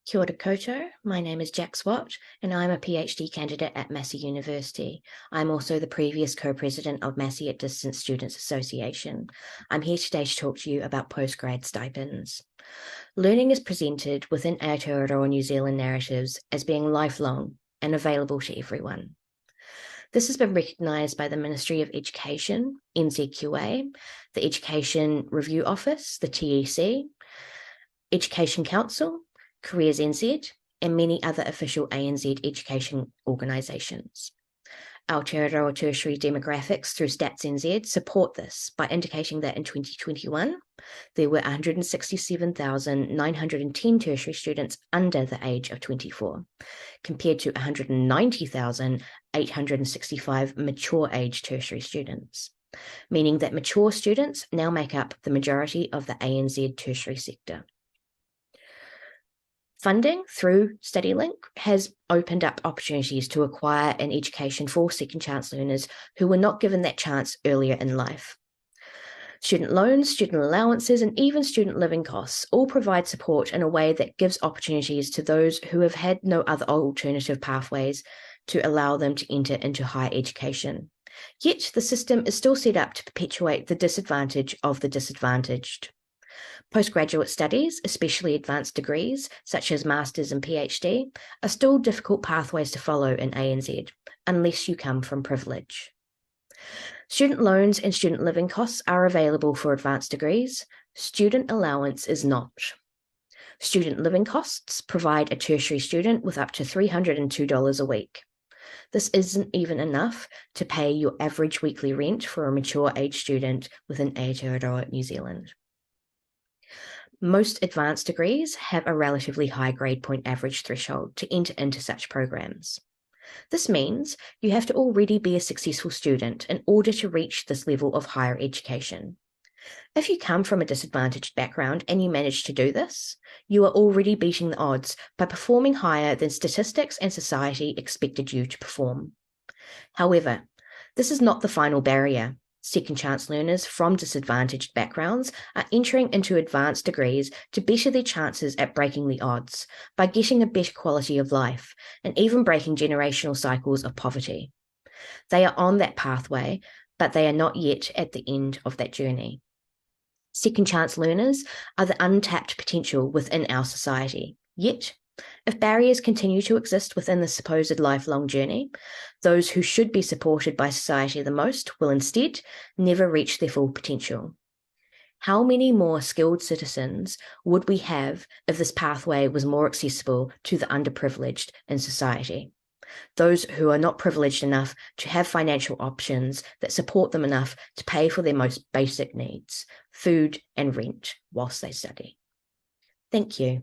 Kia ora koutou, my name is Jax Watt and I'm a PhD candidate at Massey University. I'm also the previous Co-President of Massey Distance Students Association. I'm here today to talk to you about postgrad stipends. Learning is presented within Aotearoa New Zealand narratives as being lifelong and available to everyone. This has been recognised by the Ministry of Education, NZUSA, the Education Review Office, the TEC, Education Council, Careers NZ, and many other official ANZ education organisations. Aotearoa tertiary demographics through Stats NZ support this by indicating that in 2021, there were 167,910 tertiary students under the age of 24, compared to 190,865 mature age tertiary students, meaning that mature students now make up the majority of the ANZ tertiary sector. Funding through StudyLink has opened up opportunities to acquire an education for second chance learners who were not given that chance earlier in life. Student loans, student allowances, and even student living costs all provide support in a way that gives opportunities to those who have had no other alternative pathways to allow them to enter into higher education. Yet the system is still set up to perpetuate the disadvantage of the disadvantaged. Postgraduate studies, especially advanced degrees, such as Masters and PhD, are still difficult pathways to follow in ANZ, unless you come from privilege. Student loans and student living costs are available for advanced degrees. Student allowance is not. Student living costs provide a tertiary student with up to $302 a week. This isn't even enough to pay your average weekly rent for a mature age student within Aotearoa, New Zealand. Most advanced degrees have a relatively high grade point average threshold to enter into such programs. This means you have to already be a successful student in order to reach this level of higher education. If you come from a disadvantaged background and you manage to do this, you are already beating the odds by performing higher than statistics and society expected you to perform. However, this is not the final barrier. Second chance learners from disadvantaged backgrounds are entering into advanced degrees to better their chances at breaking the odds by getting a better quality of life and even breaking generational cycles of poverty. They are on that pathway, but they are not yet at the end of that journey. Second chance learners are the untapped potential within our society. Yet, if barriers continue to exist within the supposed lifelong journey, those who should be supported by society the most will instead never reach their full potential. How many more skilled citizens would we have if this pathway was more accessible to the underprivileged in society? Those who are not privileged enough to have financial options that support them enough to pay for their most basic needs, food and rent, whilst they study. Thank you.